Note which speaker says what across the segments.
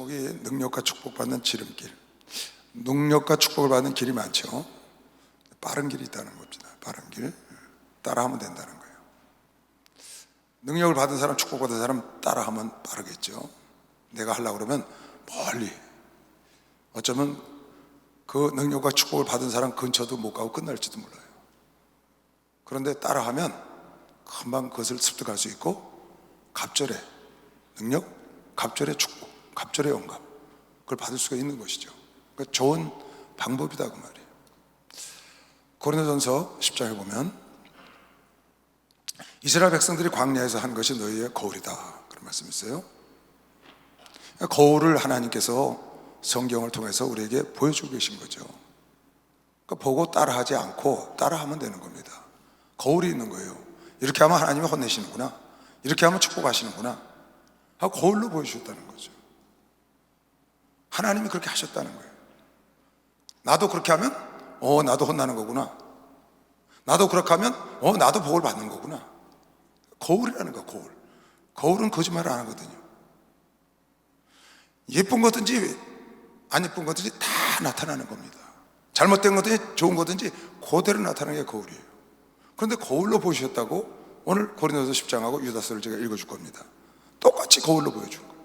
Speaker 1: 제목이 능력과 축복받는 지름길. 능력과 축복을 받는 길이 많죠. 빠른 길이 있다는 겁니다. 빠른 길 따라하면 된다는 거예요. 능력을 받은 사람, 축복받은 사람 따라하면 빠르겠죠. 내가 하려고 그러면 멀리, 어쩌면 그 능력과 축복을 받은 사람 근처도 못 가고 끝날지도 몰라요. 그런데 따라하면 금방 그것을 습득할 수 있고, 갑절의 능력, 갑절의 축복, 갑절의 영감, 그걸 받을 수가 있는 것이죠. 그러니까 좋은 방법이다 그 말이에요. 고린도전서 10장에 보면 이스라엘 백성들이 광야에서 한 것이 너희의 거울이다, 그런 말씀이 있어요. 거울을 하나님께서 성경을 통해서 우리에게 보여주고 계신 거죠. 그러니까 보고 따라하지 않고 따라하면 되는 겁니다. 거울이 있는 거예요. 이렇게 하면 하나님이 혼내시는구나, 이렇게 하면 축복하시는구나 하고 거울로 보여주셨다는 거죠. 하나님이 그렇게 하셨다는 거예요. 나도 그렇게 하면 나도 혼나는 거구나, 나도 그렇게 하면 나도 복을 받는 거구나. 거울이라는 거. 거울은 거짓말을 안 하거든요. 예쁜 거든지 안 예쁜 거든지 다 나타나는 겁니다. 잘못된 거든지 좋은 거든지 그대로 나타나는 게 거울이에요. 그런데 거울로 보여주셨다고 오늘 고린도서 10장하고 유다서를 제가 읽어줄 겁니다. 똑같이 거울로 보여준 거예요.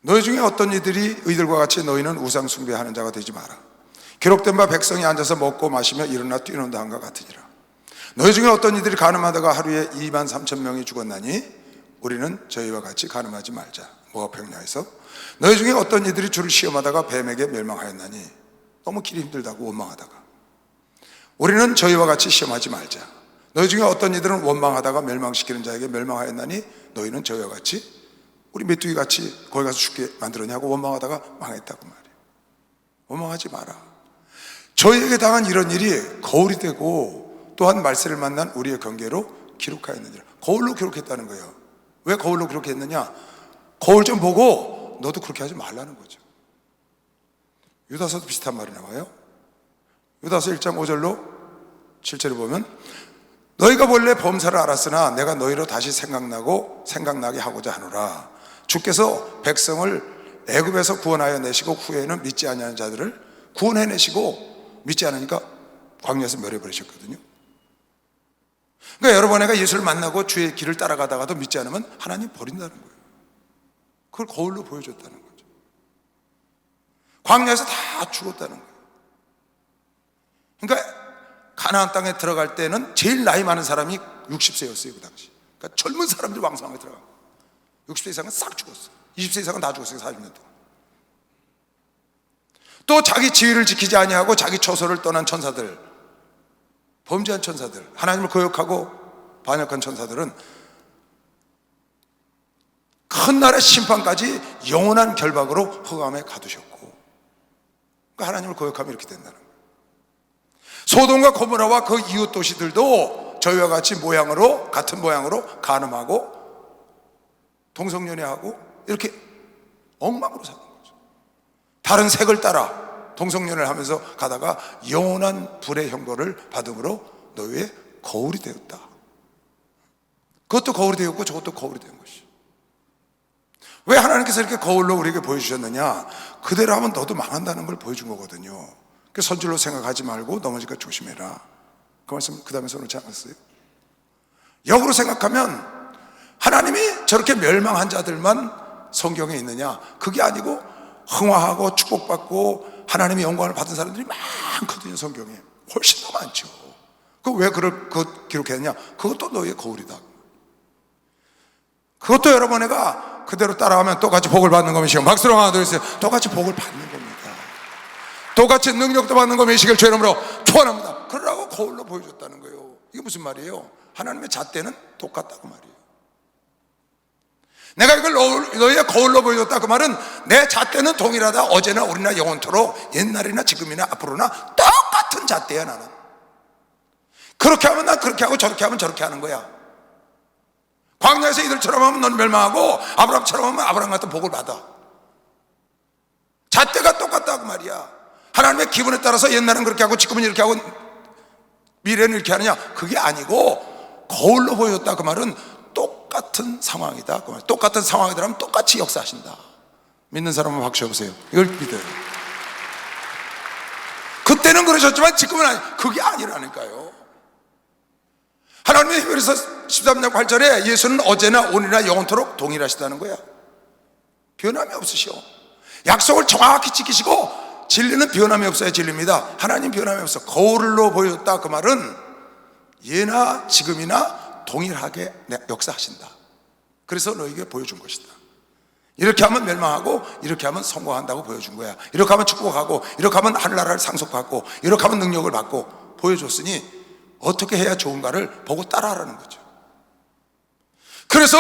Speaker 1: 너희 중에 어떤 이들이 이들과 같이 너희는 우상 숭배하는 자가 되지 마라. 기록된 바 백성이 앉아서 먹고 마시며 일어나 뛰는다 한과 같으니라. 너희 중에 어떤 이들이 가늠하다가 하루에 23,000명이 죽었나니 우리는 저희와 같이 가늠하지 말자. 모압 평야에서 너희 중에 어떤 이들이 주를 시험하다가 뱀에게 멸망하였나니, 너무 길이 힘들다고 원망하다가, 우리는 저희와 같이 시험하지 말자. 너희 중에 어떤 이들은 원망하다가 멸망시키는 자에게 멸망하였나니 너희는 저희와 같이, 우리 메뚜기 같이 거기 가서 죽게 만들었냐고 원망하다가 망했다고 말이에요. 원망하지 마라. 저희에게 당한 이런 일이 거울이 되고 또한 말세를 만난 우리의 경계로 기록하였느니라. 거울로 기록했다는 거예요. 왜 거울로 기록했느냐? 거울 좀 보고 너도 그렇게 하지 말라는 거죠. 유다서도 비슷한 말이 나와요. 유다서 1장 5절로 7절에 보면 너희가 본래 범사를 알았으나 내가 너희로 다시 생각나게 하고자 하노라. 주께서 백성을 애굽에서 구원하여 내시고 후에는 믿지 아니하는 자들을 구원해내시고 믿지 않으니까 광야에서 멸해버리셨거든요. 그러니까 여러 번 내가 예수를 만나고 주의 길을 따라가다가도 믿지 않으면 하나님 버린다는 거예요. 그걸 거울로 보여줬다는 거죠. 광야에서 다 죽었다는 거예요. 그러니까 가나안 땅에 들어갈 때는 제일 나이 많은 사람이 60세였어요 그 당시. 그러니까 젊은 사람들이 왕성하게 들어가고 60세 이상은 싹 죽었어요. 20세 이상은 다 죽었어요. 40년 동안. 또 자기 지위를 지키지 아니하고 자기 처소를 떠난 천사들, 범죄한 천사들, 하나님을 거역하고 반역한 천사들은 큰 날의 심판까지 영원한 결박으로 흑암에 가두셨고, 그러니까 하나님을 거역하면 이렇게 된다는 거예요. 소돔과 고모라와 그 이웃 도시들도 저희와 같이 같은 모양으로 간음하고 동성연애하고 이렇게 엉망으로 사는 거죠. 다른 색을 따라 동성연애를 하면서 가다가 영원한 불의 형벌을 받음으로 너희의 거울이 되었다. 그것도 거울이 되었고 저것도 거울이 된 것이죠. 왜 하나님께서 이렇게 거울로 우리에게 보여주셨느냐? 그대로 하면 너도 망한다는 걸 보여준 거거든요. 선줄로 생각하지 말고 넘어질까 조심해라. 그 말씀 그 다음에 써놓지 않았어요? 역으로 생각하면 하나님이 저렇게 멸망한 자들만 성경에 있느냐? 그게 아니고 흥화하고 축복받고 하나님의 영광을 받은 사람들이 많거든요. 성경에 훨씬 더 많죠. 왜 그걸 기록했느냐? 그것도 너희의 거울이다. 그것도 여러분 내가 그대로 따라가면 똑같이 복을 받는 것이요. 박수로 하나 둘 셋. 똑같이 복을 받는 겁니다. 똑같이 능력도 받는 거 메시기를 주의 이름으로 축원합니다. 그러라고 거울로 보여줬다는 거예요. 이게 무슨 말이에요? 하나님의 잣대는 똑같다고 말이에요. 내가 이걸 너희의 거울로 보여줬다 그 말은 내 잣대는 동일하다. 어제나 오리나 영원토록 옛날이나 지금이나 앞으로나 똑같은 잣대야. 나는 그렇게 하면 난 그렇게 하고 저렇게 하면 저렇게 하는 거야. 광야에서 이들처럼 하면 넌 멸망하고 아브라함처럼 하면 아브라함 같은 복을 받아. 잣대가 똑같다 그 말이야. 하나님의 기분에 따라서 옛날은 그렇게 하고 지금은 이렇게 하고 미래는 이렇게 하느냐? 그게 아니고 거울로 보여줬다 그 말은 똑같은 상황이다 그 말. 똑같은 상황이더라면 똑같이 역사하신다. 믿는 사람은 박수 쳐보세요. 이걸 믿어요. 그때는 그러셨지만 지금은 그게 아니라니까요. 하나님의 히브리서 13장 8절에 예수는 어제나 오늘이나 영원토록 동일하시다는 거야. 변함이 없으시오. 약속을 정확히 지키시고 진리는 변함이 없어야 진리입니다. 하나님 변함이 없어. 거울로 보였다, 그 말은 예나 지금이나 동일하게 역사하신다. 그래서 너에게 보여준 것이다. 이렇게 하면 멸망하고 이렇게 하면 성공한다고 보여준 거야. 이렇게 하면 축복하고 이렇게 하면 하늘나라를 상속받고 이렇게 하면 능력을 받고 보여줬으니 어떻게 해야 좋은가를 보고 따라하라는 거죠. 그래서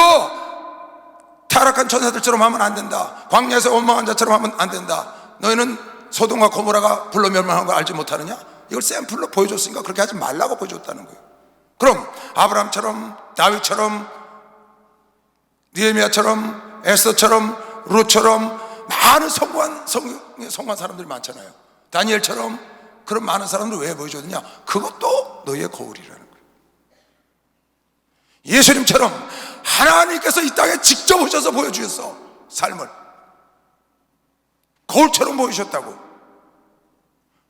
Speaker 1: 타락한 천사들처럼 하면 안 된다, 광야에서 원망한 자처럼 하면 안 된다, 너희는 소돔과 고모라가 불로 멸망한 걸 알지 못하느냐, 이걸 샘플로 보여줬으니까 그렇게 하지 말라고 보여줬다는 거예요. 그럼 아브라함처럼, 다윗처럼, 느헤미야처럼, 에스더처럼, 룻처럼 많은 성공한 사람들이 많잖아요. 다니엘처럼 그런 많은 사람들 왜 보여줬느냐? 그것도 너희의 거울이라는 거예요. 예수님처럼 하나님께서 이 땅에 직접 오셔서 보여주셨어. 삶을 거울처럼 보여주셨다고.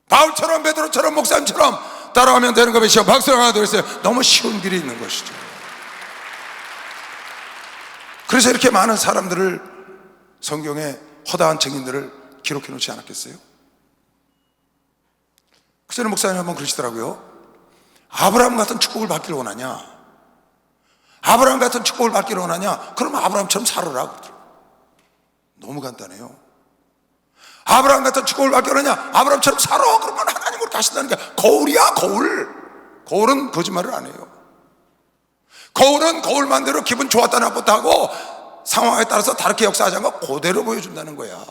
Speaker 1: 바울처럼, 베드로처럼, 목사님처럼 따라가면 되는 것이요. 박수 하나 더 있어요. 너무 쉬운 길이 있는 것이죠. 그래서 이렇게 많은 사람들을 성경에 허다한 증인들을 기록해 놓지 않았겠어요? 그 전에 목사님 한번 그러시더라고요. 아브라함 같은 축복을 받기를 원하냐? 아브라함 같은 축복을 받기를 원하냐? 그러면 아브라함처럼 살아라. 너무 간단해요. 아브라함 같은 축복을 받기를 원하냐? 아브라함처럼 살아. 그러면 하나님으로 가신다는 게 거울이야. 거울. 거울은 거짓말을 안 해요. 거울은 거울만대로 기분 좋았다 나빴다 하고 상황에 따라서 다르게 역사하지 않고 그대로 보여준다는 거야.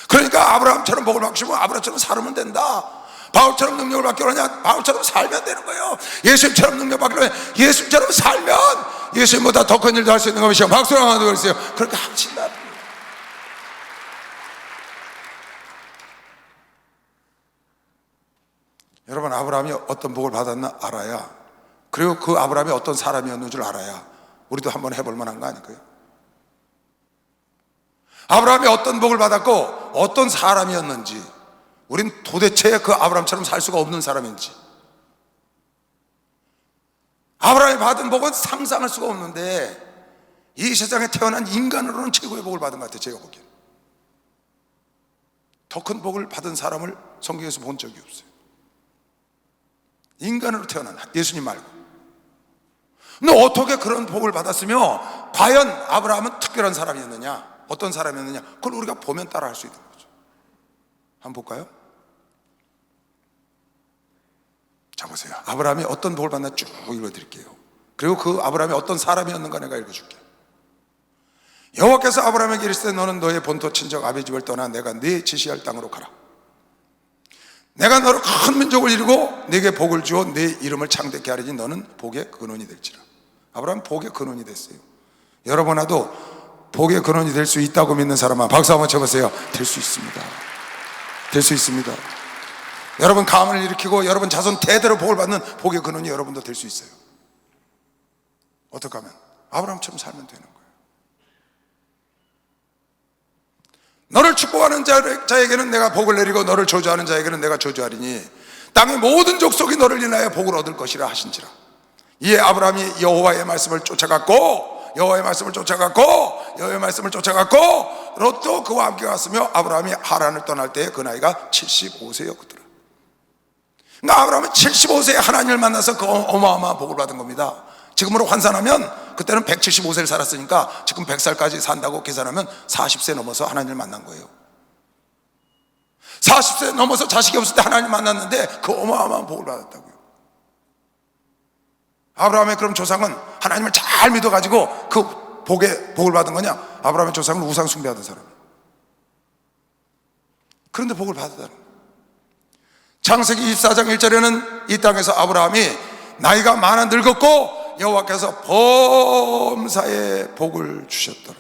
Speaker 1: 그러니까 아브라함처럼 복을 받고 싶으면 아브라함처럼 살면 된다. 바울처럼 능력을 받기로 하냐? 바울처럼 살면 되는 거예요. 예수님처럼 능력 받기로 하냐? 예수님처럼 살면 예수님보다 더 큰 일도 할 수 있는 것이요. 박수 한번 더 주세요. 그렇게 하신다. 여러분, 아브라함이 어떤 복을 받았나 알아야, 그리고 그 아브라함이 어떤 사람이었는 줄 알아야 우리도 한번 해볼 만한 거 아닐까요? 아브라함이 어떤 복을 받았고 어떤 사람이었는지, 우린 도대체 그 아브라함처럼 살 수가 없는 사람인지, 아브라함이 받은 복은 상상할 수가 없는데 이 세상에 태어난 인간으로는 최고의 복을 받은 것 같아요. 제가 보기엔 더 큰 복을 받은 사람을 성경에서 본 적이 없어요. 인간으로 태어난 예수님 말고. 근데 어떻게 그런 복을 받았으며 과연 아브라함은 특별한 사람이었느냐, 어떤 사람이었느냐, 그걸 우리가 보면 따라 할 수 있는 거죠. 한번 볼까요? 자, 보세요. 아브라함이 어떤 복을 받나 쭉 읽어드릴게요. 그리고 그 아브라함이 어떤 사람이었는가 내가 읽어줄게요. 여호와께서 아브라함에게 이르시되 너는 너의 본토 친정 아비 집을 떠나 내가 네 지시할 땅으로 가라. 내가 너를 큰 민족을 이루고 네게 복을 주어 네 이름을 창대케 하리니 너는 복의 근원이 될지라. 아브라함 복의 근원이 됐어요. 여러분아도 복의 근원이 될 수 있다고 믿는 사람만 박수 한번 쳐보세요. 될 수 있습니다. 될 수 있습니다. 여러분 가문을 일으키고 여러분 자손 대대로 복을 받는 복의 근원이 여러분도 될 수 있어요. 어떻게 하면? 아브라함처럼 살면 되는 거예요. 너를 축복하는 자에게는 내가 복을 내리고 너를 저주하는 자에게는 내가 저주하리니 땅의 모든 족속이 너를 인하여 복을 얻을 것이라 하신지라. 이에 아브라함이 여호와의 말씀을 쫓아갔고 롯도 그와 함께 갔으며 아브라함이 하란을 떠날 때에 그 나이가 75세였거든. 그러니까 아브라함은 75세에 하나님을 만나서 그 어마어마한 복을 받은 겁니다. 지금으로 환산하면 그때는 175세를 살았으니까 지금 100살까지 산다고 계산하면 40세 넘어서 하나님을 만난 거예요. 40세 넘어서 자식이 없을 때 하나님 만났는데 그 어마어마한 복을 받았다고요. 아브라함의 그럼 조상은 하나님을 잘 믿어가지고 그 복을 받은 거냐? 아브라함의 조상은 우상 숭배하던 사람. 그런데 복을 받았다는 거예요. 창세기 24장 1절에는 이 땅에서 아브라함이 나이가 많아 늙었고 여호와께서 범사에 복을 주셨더라.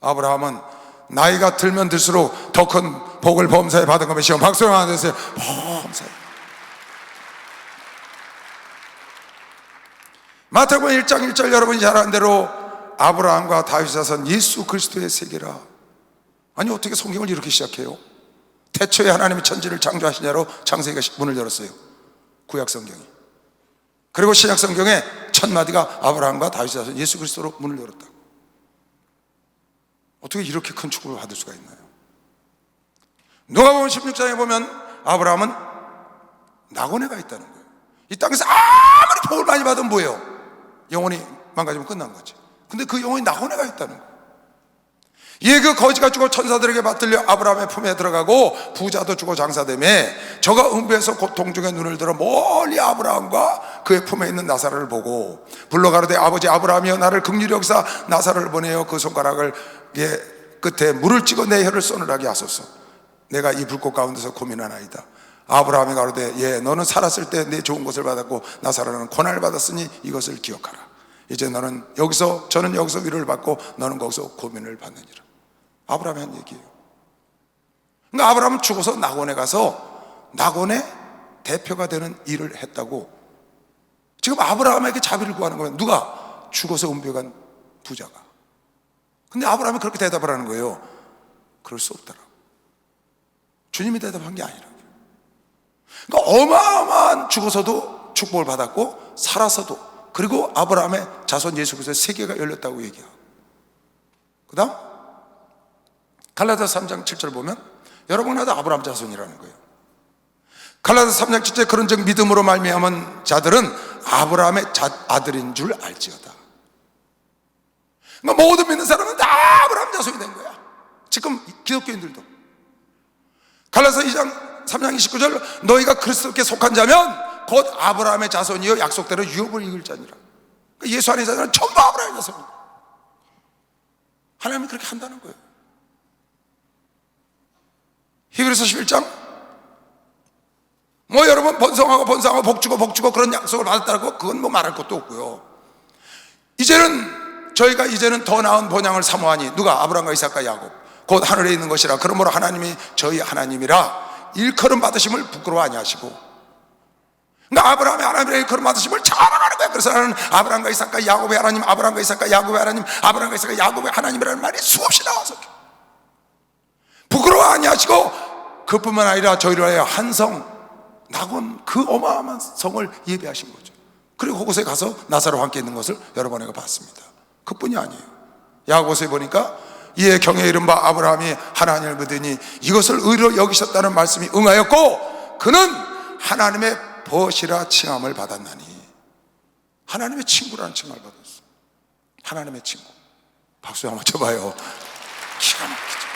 Speaker 1: 아브라함은 나이가 들면 들수록 더 큰 복을 범사에 받은 것이요. 박수 하나 주세요. 범사에. 마태복음 1장 1절 여러분이 잘 아는 대로 아브라함과 다윗 자손 예수 그리스도의 세계라. 아니 어떻게 성경을 이렇게 시작해요? 태초에 하나님이 천지를 창조하시냐로 창세기가 문을 열었어요, 구약 성경이. 그리고 신약 성경에 첫 마디가 아브라함과 다윗의 자손 예수 그리스도로 문을 열었다고. 어떻게 이렇게 큰 축복을 받을 수가 있나요? 누가복음 16장에 보면 아브라함은 낙원에 가 있다는 거예요. 이 땅에서 아무리 복을 많이 받으면 뭐예요? 영혼이 망가지면 끝난 거지. 근데 그 영혼이 낙원에 가 있다는 거예요. 예, 그 거지가 죽어 천사들에게 받들려 아브라함의 품에 들어가고 부자도 죽어 장사되매 저가 음부에서 고통 중에 눈을 들어 멀리 아브라함과 그의 품에 있는 나사로를 보고 불러 가로되 아버지 아브라함이여 나를 긍휼히 여기사 나사로를 보내어 그 손가락을 끝에 물을 찍어 내 혀를 서늘하게 하소서. 내가 이 불꽃 가운데서 고민하나이다. 아브라함이 가로되 예, 너는 살았을 때 내 좋은 것을 받았고 나사로는 고난을 받았으니 이것을 기억하라. 이제 저는 여기서 위로를 받고 너는 거기서 고민을 받느니라. 아브라함이 한 얘기예요. 그러니까 아브라함은 죽어서 낙원에 가서 낙원의 대표가 되는 일을 했다고. 지금 아브라함에게 자비를 구하는 거예요. 누가? 죽어서 은배간 부자가. 근데 아브라함이 그렇게 대답을 하는 거예요. 그럴 수 없더라. 주님이 대답한 게 아니라고요. 그러니까 어마어마한 죽어서도 축복을 받았고 살아서도, 그리고 아브라함의 자손 예수 그리스도의 세계가 열렸다고 얘기하고, 그 다음 갈라디아서 3장 7절 보면 여러분 나도 아브라함 자손이라는 거예요. 갈라디아서 3장 7절에 그런즉 믿음으로 말미암은 자들은 아브라함의 아들인 줄 알지어다. 그러니까 모든 믿는 사람은 다 아브라함 자손이 된 거야. 지금 기독교인들도. 갈라디아서 2장 3장 29절 너희가 그리스도께 속한 자면 곧 아브라함의 자손이요 약속대로 유업을 이을 자니라. 그러니까 예수 안에 자녀는 전부 아브라함의 자손입니다. 하나님이 그렇게 한다는 거예요. 히브리서 11장 여러분 번성하고 복주고 그런 약속을 받았다고 그건 말할 것도 없고요. 저희가 이제는 더 나은 본향을 사모하니 누가? 아브라함과 이삭과 야곱 곧 하늘에 있는 것이라. 그러므로 하나님이 저희 하나님이라 일컬음 받으심을 부끄러워 아니하시고. 그러니까 아브라함의 하나님의 일컬음 받으심을 자랑하는 거야. 그래서 나는 아브라함과 이삭과 야곱의 하나님, 아브라함과 이삭과 야곱의 하나님, 아브라함과 이삭과 야곱의 하나님이라는 말이 수없이 나와서 부끄러워 아니하시고, 그뿐만 아니라 저희를 위하여 한성 낙원, 그 어마어마한 성을 예배하신 거죠. 그리고 그곳에 가서 나사로와 함께 있는 것을 여러 번 봤습니다. 그뿐이 아니에요. 야고보서에 보니까 이에 경에 이른바 아브라함이 하나님을 믿으니 이것을 의로 여기셨다는 말씀이 응하였고 그는 하나님의 벗이라 칭함을 받았나니. 하나님의 친구라는 칭함을 받았어. 하나님의 친구. 박수 한번 쳐봐요. 기가 막히죠.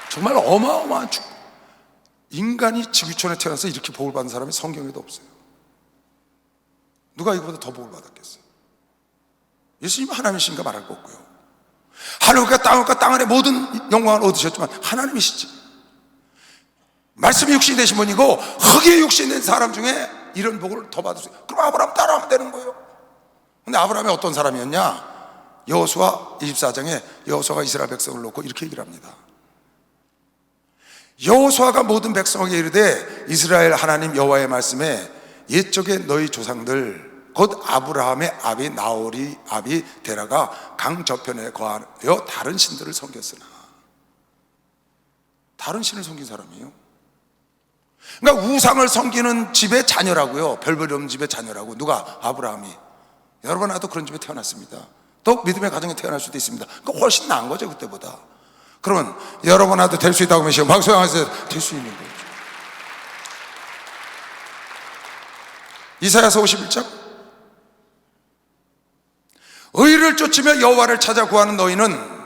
Speaker 1: 정말 어마어마한 축복. 인간이 지구촌에 태어나서 이렇게 복을 받은 사람이 성경에도 없어요. 누가 이거보다 더 복을 받았겠어요? 예수님은 하나님이신가 말할 거 없고요. 하늘과 땅 안에 모든 영광을 얻으셨지만 하나님이시지. 말씀이 육신이 되신 분이고 흙이 육신이 된 사람 중에 이런 복을 더 받을 수 있어요. 그럼 아브라함 따라하면 되는 거예요. 근데 아브라함이 어떤 사람이었냐? 여호수아 24장에 여호수아가 이스라엘 백성을 놓고 이렇게 얘기를 합니다. 여호수아가 모든 백성에게 이르되 이스라엘 하나님 여호와의 말씀에 옛적에 너희 조상들 곧 아브라함의 아비 나홀이 아비 데라가 강 저편에 거하여 다른 신들을 섬겼으나. 다른 신을 섬긴 사람이에요. 그러니까 우상을 섬기는 집의 자녀라고요. 별볼이 없는 집의 자녀라고. 누가? 아브라함이. 여러분 나도 그런 집에 태어났습니다. 또 믿음의 가정에 태어날 수도 있습니다. 그러니까 훨씬 나은 거죠 그때보다. 그러면 여러분 나도 될 수 있다고 하면 박수하면서 될 수 있는 거죠. 이사야서 51장 의를 쫓으며 여호와를 찾아 구하는 너희는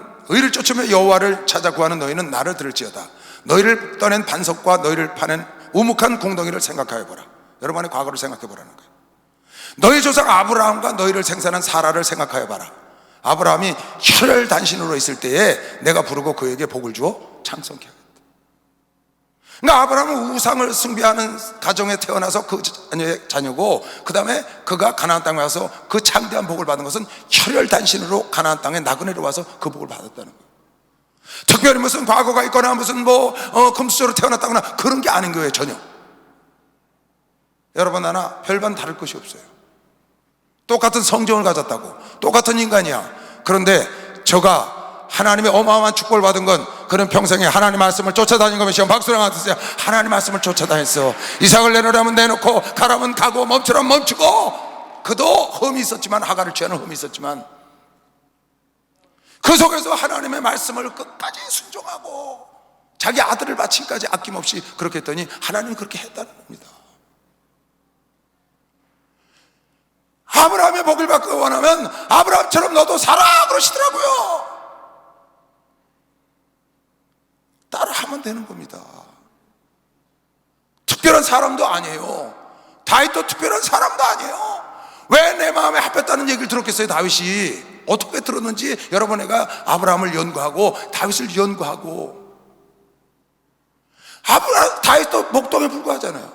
Speaker 1: 나를 들을지어다. 너희를 떠낸 반석과 너희를 파낸 우묵한 공동이를 생각하여 보라. 여러분의 과거를 생각해 보라는 거예요. 너희 조상 아브라함과 너희를 생산한 사라를 생각하여 봐라. 아브라함이 혈혈단신으로 있을 때에 내가 부르고 그에게 복을 주어 창성케 하겠다. 그러니까 아브라함은 우상을 숭배하는 가정에 태어나서 그 자녀고, 그 다음에 그가 가나안 땅에 와서 그 창대한 복을 받은 것은 혈혈단신으로 가나안 땅에 나그네로 와서 그 복을 받았다는 거예요. 특별히 무슨 과거가 있거나 무슨 금수저로 태어났다거나 그런 게 아닌 거예요. 전혀. 여러분 하나 별반 다를 것이 없어요. 똑같은 성정을 가졌다고, 똑같은 인간이야. 그런데 저가 하나님의 어마어마한 축복을 받은 건 그는 평생에 하나님 말씀을 쫓아다닌 것이요. 박수를 하세요. 하나님 말씀을 쫓아다녔어. 이삭을 내놓으라면 내놓고 가라면 가고 멈추라면 멈추고. 그도 흠이 있었지만, 하가를 취하는 흠이 있었지만, 그 속에서 하나님의 말씀을 끝까지 순종하고 자기 아들을 바치기까지 아낌없이 그렇게 했더니 하나님이 그렇게 했다는 겁니다. 아브라함의 복을 받기 원하면 아브라함처럼 너도 살아 그러시더라고요. 따라하면 되는 겁니다. 특별한 사람도 아니에요. 다윗도 특별한 사람도 아니에요. 왜 내 마음에 합했다는 얘기를 들었겠어요? 다윗이 어떻게 들었는지 여러 내가 아브라함을 연구하고 다윗을 연구하고. 다윗도 목동에 불과하잖아요.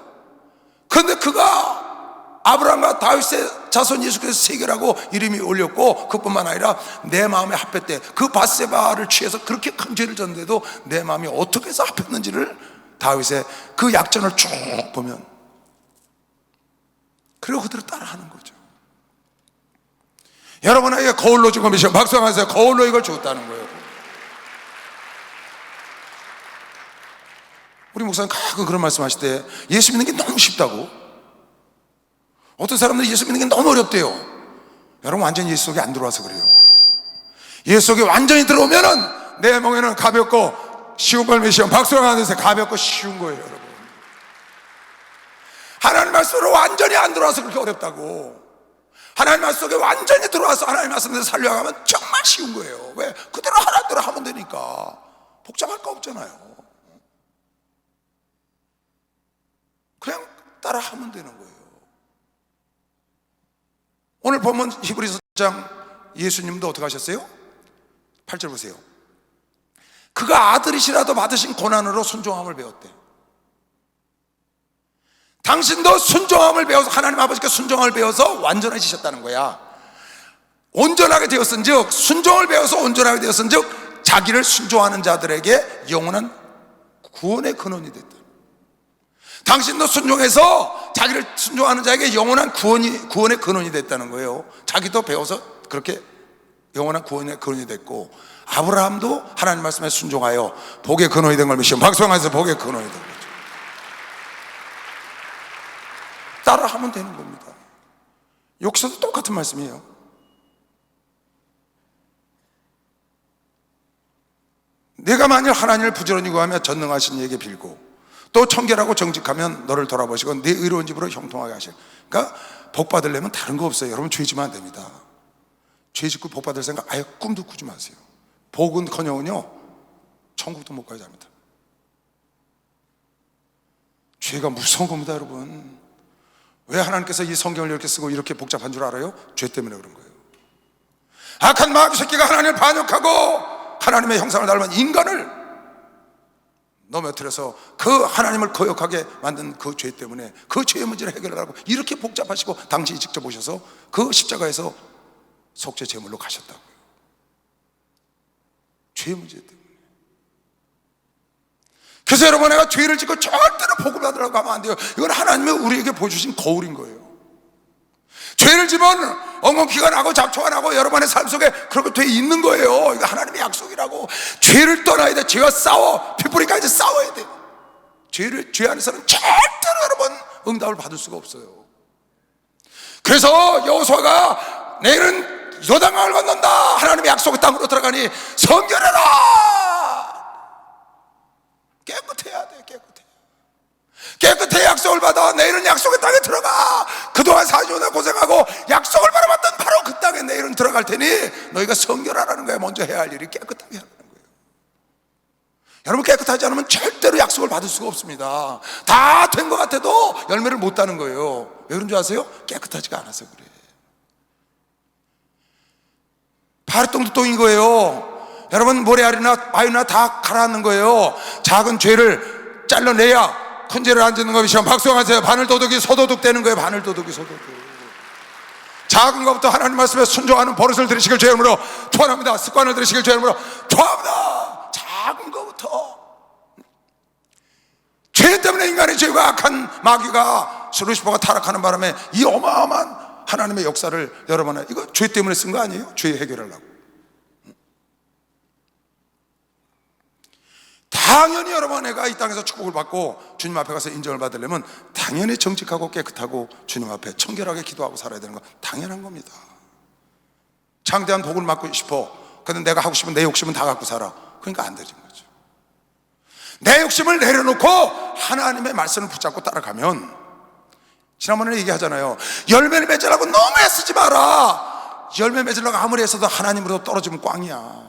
Speaker 1: 그런데 그가 아브라함과 다윗의 자손 예수께서 세계라고 이름이 올렸고, 그뿐만 아니라 내 마음에 합했대. 그 밧세바를 취해서 그렇게 큰 죄를 졌는데도 내 마음이 어떻게 해서 합했는지를 다윗의 그 약전을 쭉 보면, 그리고 그대로 따라하는 거죠. 여러분에게 거울로 준 것이요. 박수하세요. 거울로 이걸 줬다는 거예요. 우리 목사님 가끔 그런 말씀 하실 때 예수 믿는 게 너무 쉽다고. 어떤 사람들은 예수 믿는 게 너무 어렵대요. 여러분, 완전히 예수 속에 안 들어와서 그래요. 예수 속에 완전히 들어오면은 내 멍에는 가볍고 쉬운 걸 메시면 박수를 하면서 가볍고 쉬운 거예요, 여러분. 하나님 말씀으로 완전히 안 들어와서 그렇게 어렵다고. 하나님 말씀 속에 완전히 들어와서 하나님 말씀에서 살려가면 정말 쉬운 거예요. 왜? 그대로 하나대로 하면 되니까. 복잡할 거 없잖아요. 그냥 따라 하면 되는 거예요. 오늘 보면 히브리서 1장 예수님도 어떻게 하셨어요? 8절 보세요. 그가 아들이시라도 받으신 고난으로 순종함을 배웠대. 당신도 순종함을 배워서, 하나님 아버지께 순종함을 배워서 완전해지셨다는 거야. 온전하게 되었은즉, 순종을 배워서 온전하게 되었은즉 자기를 순종하는 자들에게 영원한 구원의 근원이 됐다. 당신도 순종해서 자기를 순종하는 자에게 영원한 구원의 근원이 됐다는 거예요. 자기도 배워서 그렇게 영원한 구원의 근원이 됐고, 아브라함도 하나님 말씀에 순종하여 복의 근원이 된 걸 믿으시면 박수하면서 복의 근원이 된 거죠. 따라하면 되는 겁니다. 여기서도 똑같은 말씀이에요. 내가 만일 하나님을 부지런히 구하며 전능하신 이에게 빌고 또 청결하고 정직하면 너를 돌아보시고 네 의로운 집으로 형통하게 하실. 그러니까 복 받으려면 다른 거 없어요. 여러분, 죄 지면 안 됩니다. 죄 짓고 복 받을 생각 아예 꿈도 꾸지 마세요. 복은커녕은요 천국도 못 가게 합니다. 죄가 무서운 겁니다, 여러분. 왜 하나님께서 이 성경을 이렇게 쓰고 이렇게 복잡한 줄 알아요? 죄 때문에 그런 거예요. 악한 마귀 새끼가 하나님을 반역하고 하나님의 형상을 닮은 인간을 넘어뜨려서 그 하나님을 거역하게 만든 그 죄 때문에 그 죄의 문제를 해결하라고 이렇게 복잡하시고 당신이 직접 오셔서 그 십자가에서 속죄 제물로 가셨다고요. 죄의 문제 때문에. 그래서 여러분, 내가 죄를 짓고 절대로 복을 받으라고 하면 안 돼요. 이건 하나님이 우리에게 보여주신 거울인 거예요. 죄를 지면 엉겅퀴가 나고 잡초가 나고 여러분의 삶 속에 그렇게 돼 있는 거예요. 이거 하나님의 약속이라고. 죄를 떠나야 돼. 죄와 싸워. 핏부리까지 싸워야 돼. 죄 안에서는 절대로 여러분 응답을 받을 수가 없어요. 그래서 여호수아가 내일은 요단강을 건넌다. 하나님의 약속의 땅으로 들어가니 성결해라. 깨끗해야 돼. 깨끗해 약속을 받아. 내일은 약속의 땅에 들어가. 그동안 40년 고생하고 약속을 바라봤던 바로 그 땅에 내일은 들어갈 테니 너희가 성결하라는 거예요. 먼저 해야 할 일이 깨끗하게 하라는 거예요. 여러분, 깨끗하지 않으면 절대로 약속을 받을 수가 없습니다. 다 된 것 같아도 열매를 못 따는 거예요. 왜 그런 줄 아세요? 깨끗하지가 않아서 그래. 파릇똥도 똥인 거예요. 여러분, 모래알이나 바위나 다 가라앉는 거예요. 작은 죄를 잘라내야 큰 죄를 안 짓는 것이면 박수하세요. 바늘도둑이 소도둑 되는 거예요. 바늘도둑이 소도둑. 작은 것부터 하나님 말씀에 순종하는 버릇을 들으시길 주의 이름으로 축원합니다. 습관을 들으시길 주의 이름으로 축원합니다. 작은 것부터. 죄 때문에 인간의 죄가 악한 마귀가 루시퍼가 타락하는 바람에 이 어마어마한 하나님의 역사를 여러분의 이거 죄 때문에 쓴 거 아니에요? 죄 해결하려고. 당연히 여러분, 내가 이 땅에서 축복을 받고 주님 앞에 가서 인정을 받으려면 당연히 정직하고 깨끗하고 주님 앞에 청결하게 기도하고 살아야 되는 거 당연한 겁니다. 장대한 복을 받고 싶어. 근데 내가 하고 싶은 내 욕심은 다 갖고 살아. 그러니까 안 되는 거죠. 내 욕심을 내려놓고 하나님의 말씀을 붙잡고 따라가면, 지난번에 얘기하잖아요. 열매를 맺으려고 너무 애쓰지 마라. 열매 맺으려고 아무리 애써도 하나님으로부터 떨어지면 꽝이야.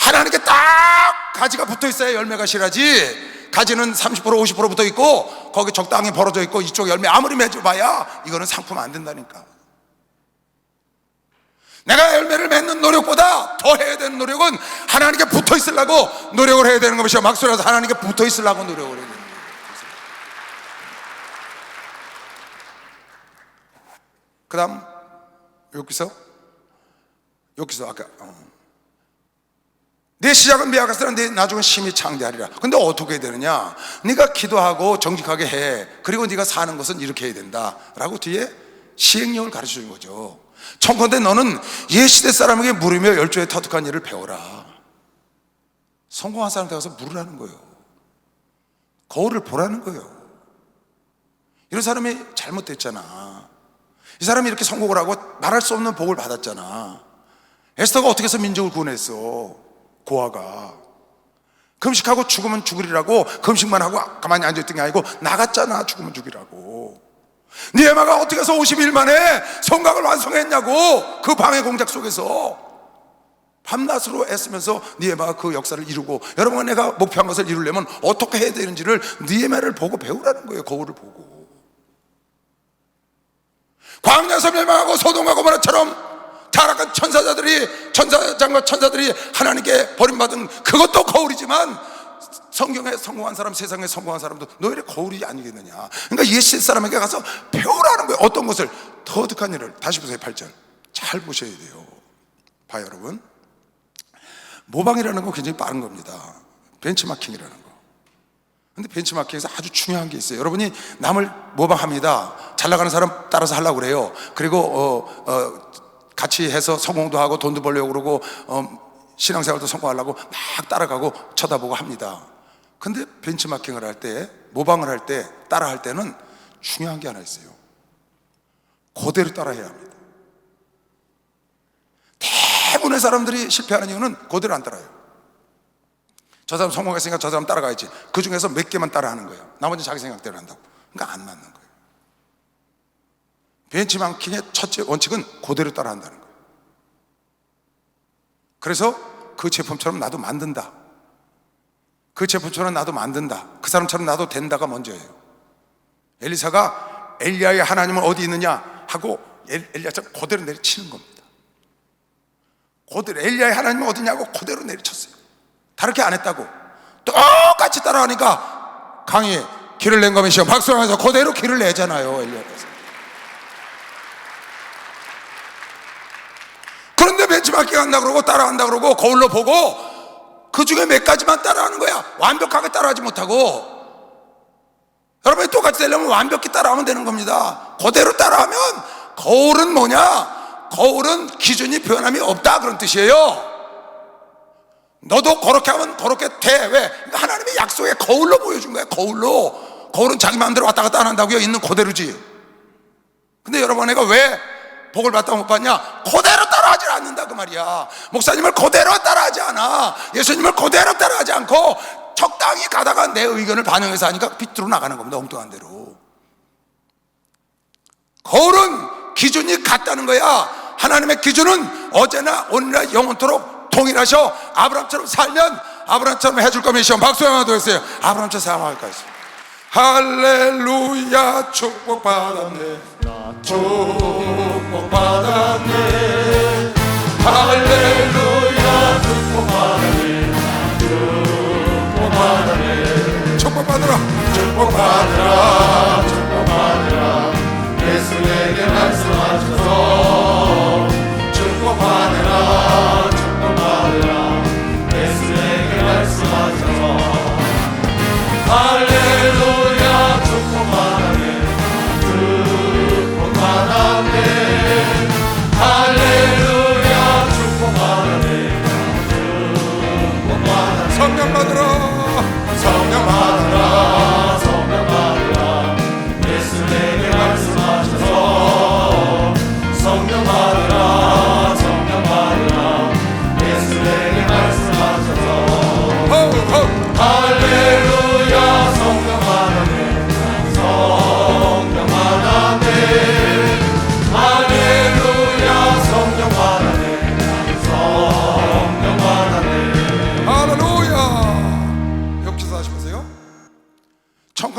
Speaker 1: 하나님께 딱 가지가 붙어 있어야 열매가 실하지. 가지는 30% 50% 붙어 있고 거기 적당히 벌어져 있고 이쪽 열매 아무리 맺어봐야 이거는 상품 안 된다니까. 내가 열매를 맺는 노력보다 더 해야 되는 노력은 하나님께 붙어 있으려고 노력을 해야 되는 것이요. 막소리라서 하나님께 붙어 있으려고 노력을 해야 되는 거예요. 그 다음 여기서 아까 내 시작은 미약하시나 내 나중은 심히 창대하리라. 근데 어떻게 해야 되느냐? 네가 기도하고 정직하게 해. 그리고 네가 사는 것은 이렇게 해야 된다 라고 뒤에 시행령을 가르쳐 주는 거죠. 청컨대 너는 옛시대 사람에게 물으며 열조에 터득한 일을 배워라. 성공한 사람한테 가서 물으라는 거예요. 거울을 보라는 거예요. 이런 사람이 잘못됐잖아. 이 사람이 이렇게 성공을 하고 말할 수 없는 복을 받았잖아. 에스더가 어떻게 해서 민족을 구원했어? 고아가 금식하고 죽으면 죽으리라고 금식만 하고 가만히 앉아있던 게 아니고 나갔잖아. 죽으면 죽이라고. 느헤미야가 어떻게 해서 50일 만에 성곽을 완성했냐고. 그 방해 공작 속에서 밤낮으로 애쓰면서 느헤미야가 그 역사를 이루고, 여러분 내가 목표한 것을 이루려면 어떻게 해야 되는지를 느헤미야를 보고 배우라는 거예요. 거울을 보고. 광야에서 멸망하고 소돔과 고모라처럼 타락한 천사장과 천사들이 하나님께 버림받은 그것도 거울이지만, 성경에 성공한 사람, 세상에 성공한 사람도 너희의 거울이 아니겠느냐. 그러니까 옛시대 사람에게 가서 배우라는 거예요. 어떤 것을? 터득한 일을. 다시 보세요. 8절 잘 보셔야 돼요. 봐요 여러분, 모방이라는 거 굉장히 빠른 겁니다. 벤치마킹이라는 거. 근데 벤치마킹에서 아주 중요한 게 있어요. 여러분이 남을 모방합니다. 잘 나가는 사람 따라서 하려고 그래요. 그리고 같이 해서 성공도 하고 돈도 벌려고 그러고 신앙생활도 성공하려고 막 따라가고 쳐다보고 합니다. 근데 벤치마킹을 할 때, 모방을 할 때, 따라 할 때는 중요한 게 하나 있어요. 그대로 따라해야 합니다. 대부분의 사람들이 실패하는 이유는 그대로 안 따라해요. 저 사람 성공했으니까 저 사람 따라가야지. 그 중에서 몇 개만 따라하는 거예요. 나머지 자기 생각대로 한다고. 그러니까 안 맞는 거예요. 벤치마킹의 첫째 원칙은 그대로 따라한다는 거예요. 그래서 그 제품처럼 나도 만든다. 그 제품처럼 나도 만든다. 그 사람처럼 나도 된다가 먼저예요. 엘리사가 엘리야의 하나님은 어디 있느냐 하고 엘리야처럼 그대로 내리치는 겁니다. 그대로 엘리야의 하나님은 어디냐고 그대로 내리쳤어요. 다르게 안 했다고. 똑같이 따라하니까 강이 길을 낸 거면서 박수하면서 그대로 길을 내잖아요. 엘리야께서. 그런데 벤치마킹 한다 그러고 따라한다 그러고 거울로 보고 그 중에 몇 가지만 따라하는 거야. 완벽하게 따라하지 못하고. 여러분이 똑같이 되려면 완벽히 따라하면 되는 겁니다. 그대로 따라하면, 거울은 뭐냐? 거울은 기준이 변함이 없다 그런 뜻이에요. 너도 그렇게 하면 그렇게 돼. 왜? 그러니까 하나님의 약속에 거울로 보여준 거야. 거울로. 거울은 자기 마음대로 왔다 갔다 안 한다고요. 있는 그대로지. 근데 여러분, 내가 왜 복을 받다 못 받냐? 그대로 따라하지 않는다 그 말이야. 목사님을 그대로 따라하지 않아. 예수님을 그대로 따라하지 않고 적당히 가다가 내 의견을 반영해서 하니까 비뚤어 나가는 겁니다. 엉뚱한 대로. 거울은 기준이 같다는 거야. 하나님의 기준은 어제나 오늘나 영원토록 동일하셔. 아브라함처럼 살면 아브라함처럼 해줄 거면 시험 박수 한번 더 했어요. 아브라함처럼 사랑할까 했어요. 할렐루야 축복받았네. 나 축복받았네. 할렐루야 축복받았네. 나 축복받았네. 축복받으라. 축복받으라. 축복받으라. 예수에게 말씀하셔서 축복받으라. 축복받으라. 예수에게 말씀하셔서 할렐루야 축복받았네. 축복받았네. 할렐루야 축복받았네.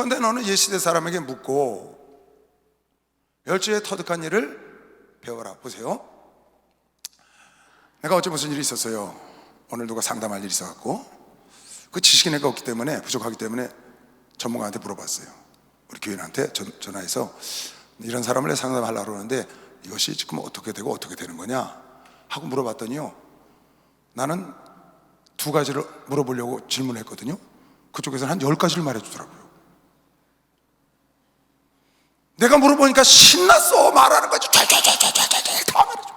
Speaker 1: 청컨대 너는 옛시대 사람에게 묻고 멸주에 터득한 일을 배워라. 보세요, 내가 어제 무슨 일이 있었어요. 오늘 누가 상담할 일이 있어갖고 그 지식이 내가 없기 때문에, 부족하기 때문에 전문가한테 물어봤어요. 우리 교인한테 전화해서 이런 사람을 상담하려고 그러는데 이것이 지금 어떻게 되고 어떻게 되는 거냐 하고 물어봤더니요, 나는 2가지를 물어보려고 질문했거든요. 그쪽에서는 한 10가지를 말해주더라고요. 내가 물어보니까 신났어. 말하는 거지. 다 말해줘.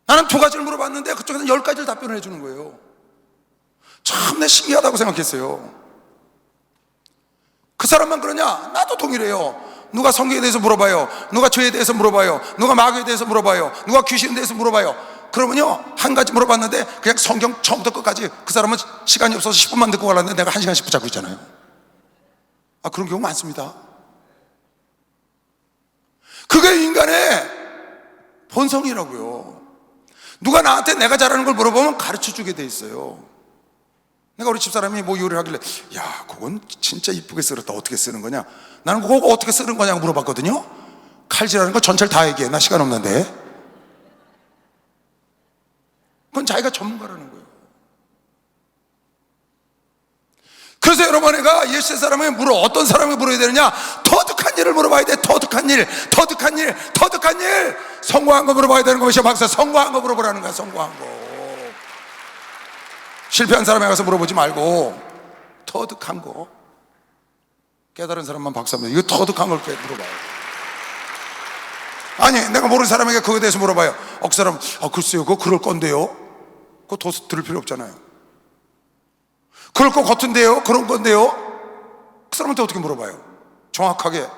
Speaker 1: 나는 2가지를 물어봤는데 그쪽에서는 10가지를 답변을 해주는 거예요. 참내 신기하다고 생각했어요. 그 사람만 그러냐? 나도 동일해요. 누가 성경에 대해서 물어봐요. 누가 죄에 대해서 물어봐요. 누가 마귀에 대해서 물어봐요. 누가 귀신에 대해서 물어봐요. 그러면요, 한 가지 물어봤는데 그냥 성경 처음부터 끝까지, 그 사람은 시간이 없어서 10분만 듣고 가려는데 내가 1시간씩 붙잡고 있잖아요. 그런 경우 많습니다. 그게 인간의 본성이라고요. 누가 나한테 내가 잘하는 걸 물어보면 가르쳐주게 돼 있어요. 내가 우리 집사람이 뭐 요리를 하길래, 야, 그건 진짜 이쁘게 썰었다. 어떻게 쓰는 거냐? 나는 그거 어떻게 쓰는 거냐고 물어봤거든요. 칼질하는 거 전체를 다 얘기해. 나 시간 없는데. 그건 자기가 전문가라는 거예요. 그래서 여러분, 내가 옛시대 사람에게 어떤 사람에게 물어야 되느냐? 터득한 일을 물어봐야 돼. 터득한 일. 성공한 거 물어봐야 되는 것이야. 박사, 성공한 거 물어보라는 거야. 성공한 거. 실패한 사람에 가서 물어보지 말고 터득한 거. 깨달은 사람만 박사입니다. 이거 터득한 걸 물어봐요. 아니, 내가 모르는 사람에게 그거에 대해서 물어봐요. 그 사람, 글쎄요, 그거 그럴 건데요. 그거 더 들을 필요 없잖아요. 그럴 것 같은데요, 그런 건데요. 그 사람한테 어떻게 물어봐요? 정확하게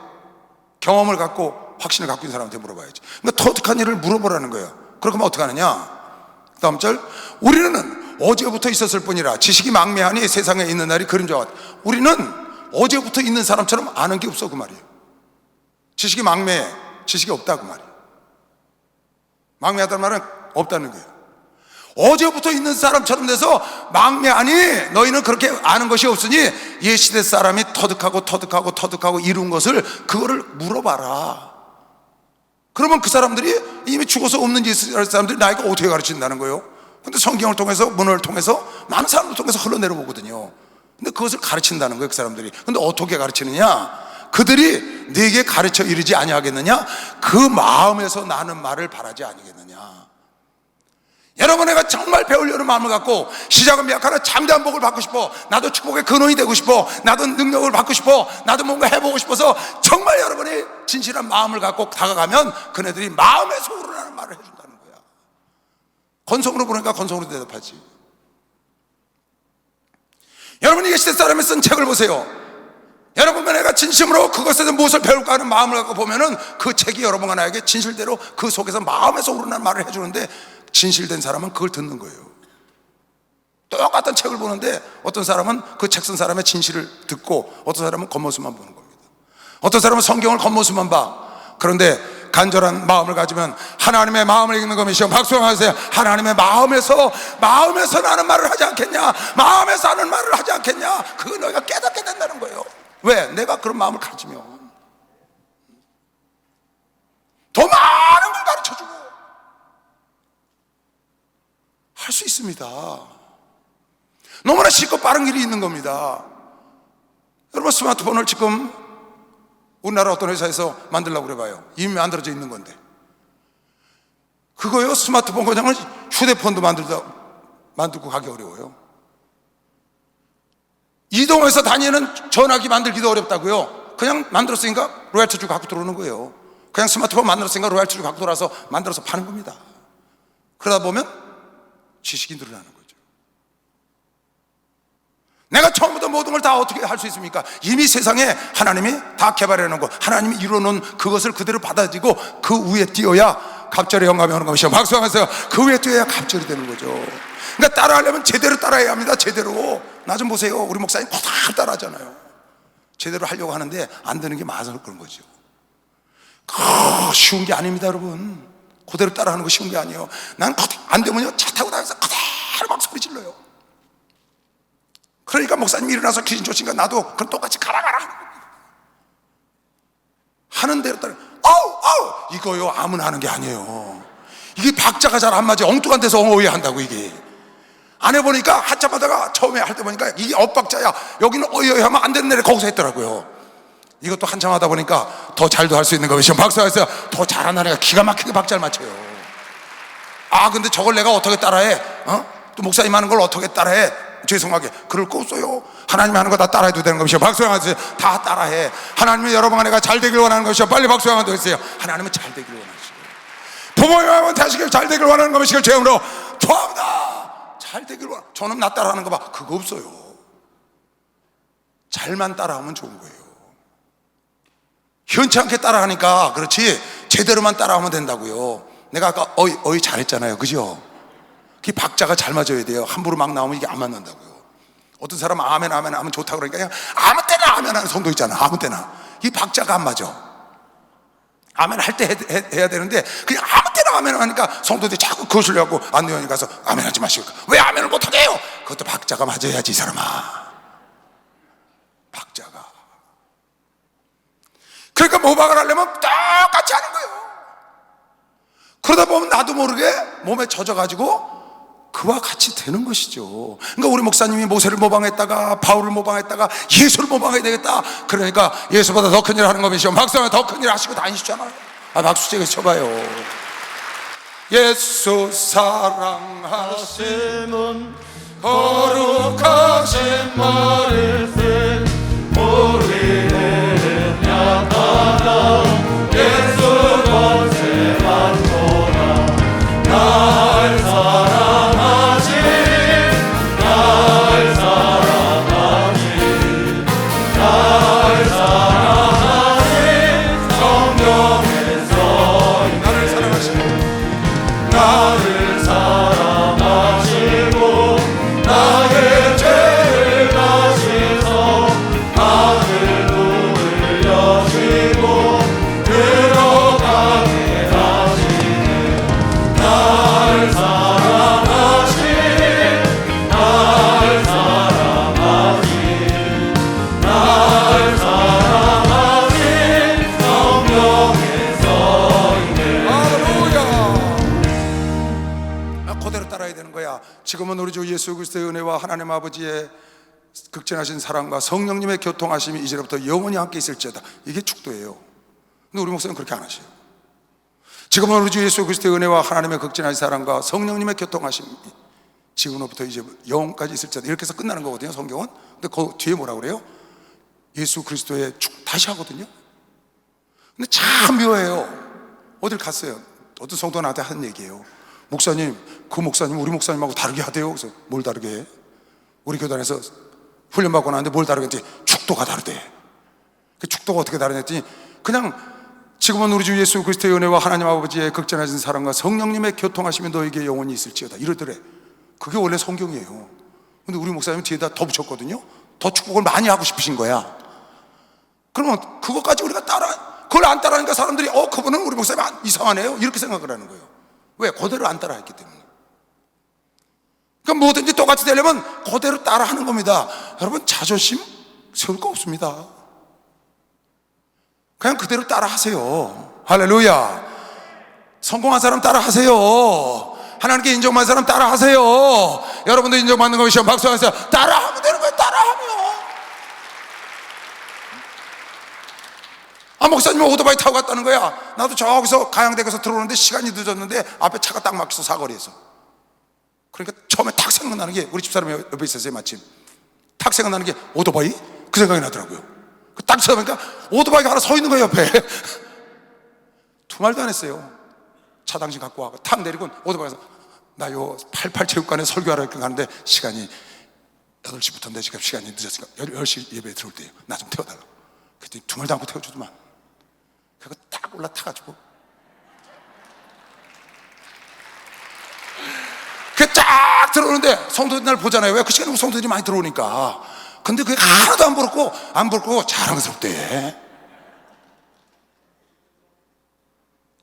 Speaker 1: 경험을 갖고 확신을 갖고 있는 사람한테 물어봐야지. 그러니까 터득한 일을 물어보라는 거예요. 그렇게 하면 어떻게 하느냐? 다음 절, 우리는 어제부터 있었을 뿐이라 지식이 망매하니 세상에 있는 날이 그림자와 같다. 우리는 어제부터 있는 사람처럼 아는 게 없어, 그 말이에요. 지식이 망매해. 지식이 없다, 그 말이에요. 망매하다는 말은 없다는 거예요. 어제부터 있는 사람처럼 돼서 망매하니 너희는 그렇게 아는 것이 없으니 옛시대 사람이 터득하고 이룬 것을, 그거를 물어봐라. 그러면 그 사람들이 이미 죽어서 없는 옛시대 사람들이 나에게 어떻게 가르친다는 거예요? 근데 성경을 통해서, 문을 통해서, 많은 사람을 통해서 흘러내려보거든요. 근데 그것을 가르친다는 거예요, 그 사람들이. 근데 어떻게 가르치느냐? 그들이 네게 가르쳐 이르지 아니하겠느냐? 그 마음에서 나는 말을 바라지 아니겠느냐? 여러분, 내가 정말 배우려는 마음을 갖고 시작은 미약하나 장대한 복을 받고 싶어. 나도 축복의 근원이 되고 싶어. 나도 능력을 받고 싶어. 나도 뭔가 해보고 싶어서 정말 여러분이 진실한 마음을 갖고 다가가면 그네들이 마음에서 우러나는 말을 해준다는 거야. 건성으로 보니까 건성으로 대답하지. 여러분이 옛시대 사람이 쓴 책을 보세요. 여러분, 내가 진심으로 그것에서 무엇을 배울까 하는 마음을 갖고 보면은 그 책이 여러분과 나에게 진실대로 그 속에서 마음에서 우러나는 말을 해주는데, 진실된 사람은 그걸 듣는 거예요. 똑같은 책을 보는데 어떤 사람은 그 책 쓴 사람의 진실을 듣고, 어떤 사람은 겉모습만 보는 겁니다. 어떤 사람은 성경을 겉모습만 봐. 그런데 간절한 마음을 가지면 하나님의 마음을 읽는 것이요. 박수하세요. 하나님의 마음에서 나는 말을 하지 않겠냐? 마음에서 하는 말을 하지 않겠냐? 그거 너희가 깨닫게 된다는 거예요. 왜? 내가 그런 마음을 가지면 더 많은 걸 가르쳐주고 할 수 있습니다. 너무나 쉽고 빠른 길이 있는 겁니다. 여러분, 스마트폰을 지금 우리나라 어떤 회사에서 만들려고 그래봐요. 이미 만들어져 있는 건데, 그거요, 스마트폰 그냥 휴대폰도 만들고 가기 어려워요. 이동해서 다니는 전화기 만들기도 어렵다고요. 그냥 만들었으니까 로얄티 주고 갖고 들어오는 거예요. 그냥 스마트폰 만들었으니까 로얄티 주고 갖고 돌아서 만들어서 파는 겁니다. 그러다 보면 지식이 늘어나는 거죠. 내가 처음부터 모든 걸 다 어떻게 할 수 있습니까? 이미 세상에 하나님이 다 개발해 놓은 것, 하나님이 이루어 놓은 그것을 그대로 받아들이고 그 위에 뛰어야 갑절의 영감이 오는 것이요. 박수하면서요. 그 위에 뛰어야 갑절이 되는 거죠. 그러니까 따라하려면 제대로 따라해야 합니다. 제대로. 나 좀 보세요. 우리 목사님 고다 따라하잖아요. 제대로 하려고 하는데 안 되는 게 많아서 그런 거죠. 쉬운 게 아닙니다, 여러분. 그대로 따라하는 거 쉬운 게 아니에요. 난 안 되면요, 차 타고 다니면서 그대로 막 소리 질러요. 그러니까 목사님이 일어나서 귀신 쫓으니까 나도 그럼 똑같이 가라 하는 대로 따라 이거요 아무나 하는 게 아니에요. 이게 박자가 잘 안 맞아. 엉뚱한 데서 엉어야 한다고. 이게 안 해보니까 한참 하다가 처음에 할 때 보니까 이게 엇박자야. 여기는 어여야 하면 안 되는 데를 거기서 했더라고요. 이것도 한참 하다 보니까 더 잘도 할 수 있는 거예요. 박사가 있어요. 더 잘하는 애가 기가 막히게 박자를 맞춰요. 근데 저걸 내가 어떻게 따라해? 또 목사님 하는 걸 어떻게 따라해? 죄송하게 그럴 거 없어요. 하나님이 하는 거 다 따라해도 되는 것이요. 박수양하세요. 다 따라해. 하나님이 여러분과 내가 잘 되길 원하는 것이요. 빨리 박수양하도록 했어요. 하나님은 잘 되길 원하시고, 부모님은 자식이 잘 되길 원하는 것이요. 죄음으로 좋아합니다. 잘 되길 원하. 저놈 나 따라하는 거 봐. 그거 없어요. 잘만 따라하면 좋은 거예요. 현치 않게 따라하니까 그렇지, 제대로만 따라하면 된다고요. 내가 아까 어이 잘했잖아요. 그죠? 그 박자가 잘 맞아야 돼요. 함부로 막 나오면 이게 안 맞는다고요. 어떤 사람은 아멘 하면 좋다고 그러니까 그냥 아무 때나 아멘 하는 성도 있잖아. 아무 때나. 이 박자가 안 맞아. 아멘 할 때 해야 되는데 그냥 아무 때나 아멘 하니까 성도들이 자꾸 그것을 갖고 안내원이 가서 아멘 하지 마시고 왜 아멘을 못하게 해요? 그것도 박자가 맞아야지 이 사람아. 박자가. 그러니까 모방을 하려면 똑같이 하는 거예요. 그러다 보면 나도 모르게 몸에 젖어가지고 그와 같이 되는 것이죠. 그러니까 우리 목사님이 모세를 모방했다가 바울을 모방했다가 예수를 모방해야 되겠다. 그러니까 예수보다 더 큰 일 하는 것이죠. 박수하면 더 큰 일 하시고 다니시잖아요. 박수 제가 쳐봐요. 예수 사랑하시는 거룩하신 말씀 우리는 약하다. 예수 권세 많도다. 날 사랑하신 날 사랑하신 날 사랑하신 성령의 서인 나를 사랑하시고 나를 사랑하시고 나의 죄를 가시서 나를 눈을 여시고 들어가게 하시네. 날 사랑하신 날 사랑하신 날 사랑하신 성령의 서인네. 할렐루야. 그대로 따라야 되는 거야. 지금은 우리 주 예수 그리스도의 은혜와 하나님 아버지의 극진하신 사랑과 성령님의 교통하심이 이제부터 영원히 함께 있을지어다. 이게 축도예요. 근데 우리 목사님은 그렇게 안 하셔요. 지금은 우리 주 예수 그리스도의 은혜와 하나님의 극진하신 사랑과 성령님의 교통하심이 지금부터 이제 영원까지 있을지어다. 이렇게 해서 끝나는 거거든요, 성경은. 근데 그 뒤에 뭐라 그래요? 예수 그리스도의 다시 하거든요. 근데 참 묘해요. 어딜 갔어요. 어떤 성도가 나한테 하는 얘기예요. 목사님, 그 목사님 우리 목사님하고 다르게 하대요. 그래서 뭘 다르게 해? 우리 교단에서 훈련받고 나는데 뭘 다르게 했더니 축도가 다르대. 그 축도가 어떻게 다르냐 했더니 그냥 지금은 우리 주 예수 그리스도의 은혜와 하나님 아버지의 극진하신 사랑과 성령님의 교통하심이 너에게 영원히 있을지어다. 이러더래. 그게 원래 성경이에요. 근데 우리 목사님은 뒤에다 더 붙였거든요. 더 축복을 많이 하고 싶으신 거야. 그러면 그것까지 우리가 그걸 안 따라하니까 사람들이 그분은 우리 목사님 이상하네요 이렇게 생각을 하는 거예요. 왜? 그대로 안 따라했기 때문에. 그러니까 뭐든지 똑같이 되려면 그대로 따라하는 겁니다. 여러분 자존심 세울 거 없습니다. 그냥 그대로 따라하세요. 할렐루야. 성공한 사람 따라하세요. 하나님께 인정받는 사람 따라하세요. 여러분도 인정받는 것이 박수하세요. 따라하면 되는 거예요. 따라하면. 목사님 오토바이 타고 갔다는 거야. 나도 저기서 가양대교에서 들어오는데 시간이 늦었는데 앞에 차가 딱 막혀서 사거리에서. 그러니까 처음에 탁 생각나는 게 우리 집사람이 옆에 있었어요. 마침 탁 생각나는 게 오토바이? 그 생각이 나더라고요. 딱 쳐다보니까 오토바이가 하나 서 있는 거예요 옆에. 두 말도 안 했어요. 차 당신 갖고 와. 탁 내리고 오토바이에서 나 요 88 체육관에 설교하러 가는데 시간이 8시부터 4시까지 시간이 늦었으니까 10시 예배에 들어올 때예요. 나 좀 태워달라. 그랬더니 두 말도 않고 태워주더만. 그거 딱 올라타가지고 그 쫙 들어오는데 성도들 날 보잖아요. 왜? 그 시간에 성도들이 많이 들어오니까. 근데 그게 하나도 안 부럽고 자랑스럽대.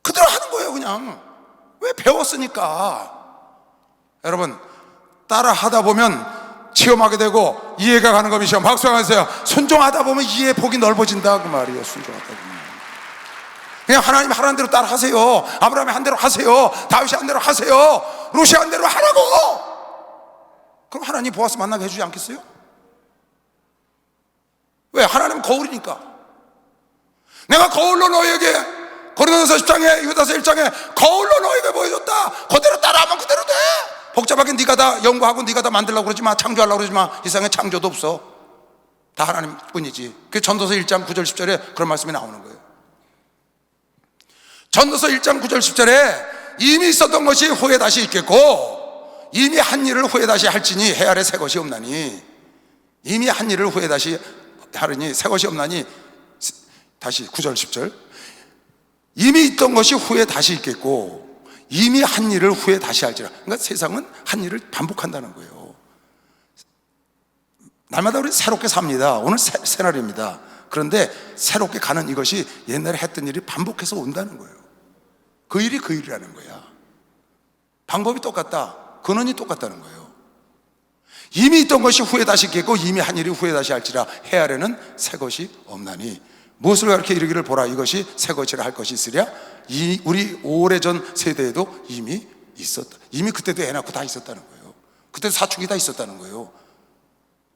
Speaker 1: 그대로 하는 거예요 그냥. 왜? 배웠으니까. 여러분 따라 하다 보면 체험하게 되고 이해가 가는 겁니다. 박수 한번 주세요. 순종하다 보면 이해의 폭이 넓어진다 그 말이에요. 순종하다 보면 그냥 하나님 하라는 대로 따라 하세요. 아브라함이 한 대로 하세요. 다윗이 한 대로 하세요. 롯이 한 대로 하라고. 그럼 하나님 보아서 만나게 해주지 않겠어요? 왜? 하나님은 거울이니까. 내가 거울로 너에게 고린도전서 10장에 유다서 1장에 거울로 너에게 보여줬다. 그대로 따라하면 그대로 돼. 복잡하게 네가 다 연구하고 네가 다 만들려고 그러지 마. 창조하려고 그러지 마. 이 세상에 창조도 없어. 다 하나님 뿐이지. 그 전도서 1장 9절 10절에 그런 말씀이 나오는 거예요. 전도서 1장 9절 10절에 이미 있었던 것이 후에 다시 있겠고 이미 한 일을 후에 다시 할지니 해 아래 새 것이 없나니 이미 한 일을 후에 다시 하르니 새 것이 없나니 다시 9절 10절 이미 있던 것이 후에 다시 있겠고 이미 한 일을 후에 다시 할지라. 그러니까 세상은 한 일을 반복한다는 거예요. 날마다 우리 새롭게 삽니다. 오늘 새 날입니다. 그런데 새롭게 가는 이것이 옛날에 했던 일이 반복해서 온다는 거예요. 그 일이 그 일이라는 거야. 방법이 똑같다. 근원이 똑같다는 거예요. 이미 있던 것이 후에 다시 있겠고 이미 한 일이 후에 다시 할지라 해 아래는 새 것이 없나니 무엇을 가르쳐 이르기를 보라 이것이 새 것이라 할 것이 있으랴. 우리 오래전 세대에도 이미 있었다. 이미 그때도 애 낳고 다 있었다는 거예요. 그때도 사춘기 다 있었다는 거예요.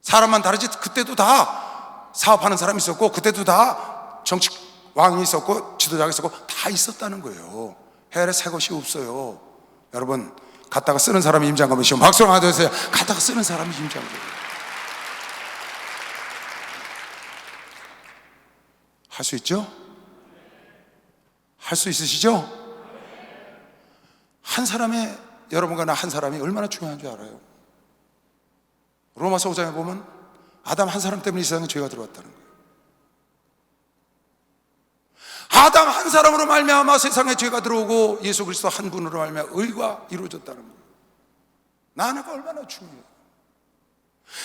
Speaker 1: 사람만 다르지 그때도 다 사업하는 사람이 있었고 그때도 다 정치 왕이 있었고 지도자가 있었고 다 있었다는 거예요. 해 아래 새 것이 없어요. 여러분 갖다가 쓰는 사람이 임장가면 시험 박수 하나 더 주세요. 갖다가 쓰는 사람이 임장가면 할 수 있죠? 할 수 있으시죠? 한 사람의 여러분과 나 한 사람이 얼마나 중요한 줄 알아요? 로마서 5장에 보면 아담 한 사람 때문에 이 세상에 죄가 들어왔다는 거예요. 아담 한 사람으로 말미암아 세상에 죄가 들어오고 예수 그리스도 한 분으로 말미암아 의가 이루어졌다는 거예요. 나 하나가 얼마나 중요해요.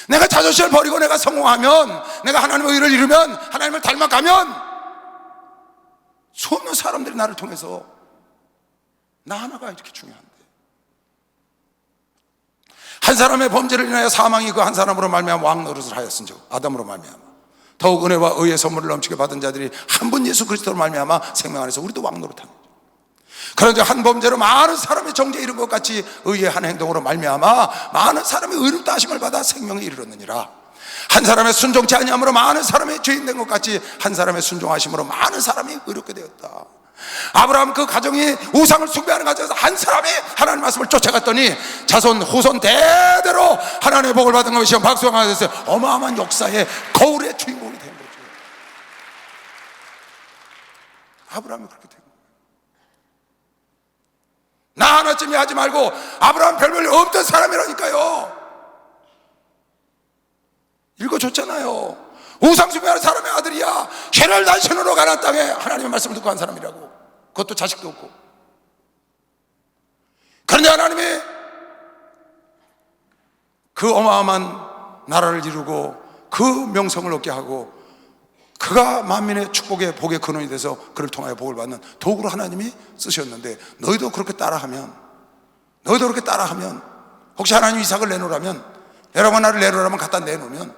Speaker 1: 내가 자존심을 버리고 내가 성공하면 내가 하나님의 의를 이루면 하나님을 닮아가면 수없는 사람들이 나를 통해서 나 하나가 이렇게 중요한데 한 사람의 범죄를 인하여 사망이 그 한 사람으로 말미암아 왕노릇을 하였은즉 아담으로 말미암아 더욱 은혜와 의의 선물을 넘치게 받은 자들이 한 분 예수 그리스도로 말미암아 생명 안에서 우리도 왕노릇하는 거죠. 그런데 한 범죄로 많은 사람이 정죄에 이른 것 같이 의의 한 행동으로 말미암아 많은 사람이 의롭다 하심을 받아 생명에 이르렀느니라. 한 사람의 순종치 아니함으로 많은 사람이 죄인 된 것 같이 한 사람의 순종하심으로 많은 사람이 의롭게 되었다. 아브라함 그 가정이 우상을 숭배하는 가정에서 한 사람이 하나님 말씀을 쫓아갔더니 자손 후손 대대로 하나님의 복을 받은 것이 박수가 됐어요. 어마어마한 역사의 거울의 주인공이 된 거죠. 아브라함이 그렇게 된 거예요. 나 하나쯤이 하지 말고 아브라함 별볼일 없던 사람이라니까요. 읽어줬잖아요. 우상숭배하는 사람의 아들이야. 혈을 단신으로 가나안 땅에 하나님의 말씀을 듣고 한 사람이라고. 그것도 자식도 없고. 그런데 하나님이 그 어마어마한 나라를 이루고 그 명성을 얻게 하고 그가 만민의 축복의 복의 근원이 돼서 그를 통하여 복을 받는 도구로 하나님이 쓰셨는데 너희도 그렇게 따라하면 혹시 하나님 이삭을 내놓으라면 여러분 나를 내놓으라면 갖다 내놓으면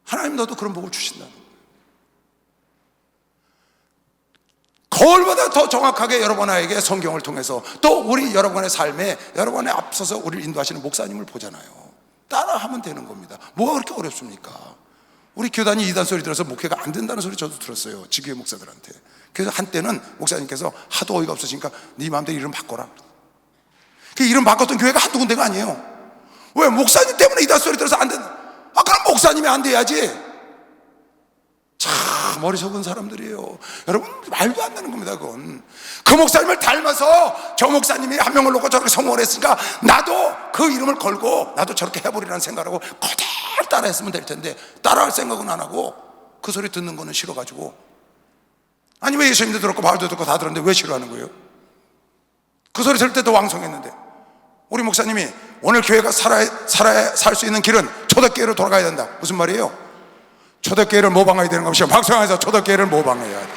Speaker 1: 하나님 너도 그런 복을 주신다는 거예요. 거울보다 더 정확하게 여러분에게 성경을 통해서 또 우리 여러분의 삶에 여러분의 앞서서 우리를 인도하시는 목사님을 보잖아요. 따라하면 되는 겁니다. 뭐가 그렇게 어렵습니까? 우리 교단이 이단 소리 들어서 목회가 안 된다는 소리 저도 들었어요. 지교회 목사들한테. 그래서 한때는 목사님께서 하도 어이가 없으시니까 네 마음대로 이름 바꿔라. 그 이름 바꿨던 교회가 한두 군데가 아니에요. 왜? 목사님 때문에 이단 소리 들어서 안 된다. 그럼 목사님이 안 돼야지. 참 머리 적은 사람들이에요. 여러분 말도 안 되는 겁니다. 그건 그 목사님을 닮아서 저 목사님이 한 명을 놓고 저렇게 성공을 했으니까 나도 그 이름을 걸고 나도 저렇게 해버리라는 생각을 하고 그대로 따라했으면 될 텐데 따라할 생각은 안 하고 그 소리 듣는 거는 싫어가지고. 아니 왜 예수님도 들었고 바울도 듣고 다 들었는데 왜 싫어하는 거예요? 그 소리 들을 때도 왕성했는데. 우리 목사님이 오늘 교회가 살 수 있는 길은 초대교회로 돌아가야 된다. 무슨 말이에요? 초대교회를 모방해야 되는 것이요. 박수하면서 초대교회를 모방해야 돼.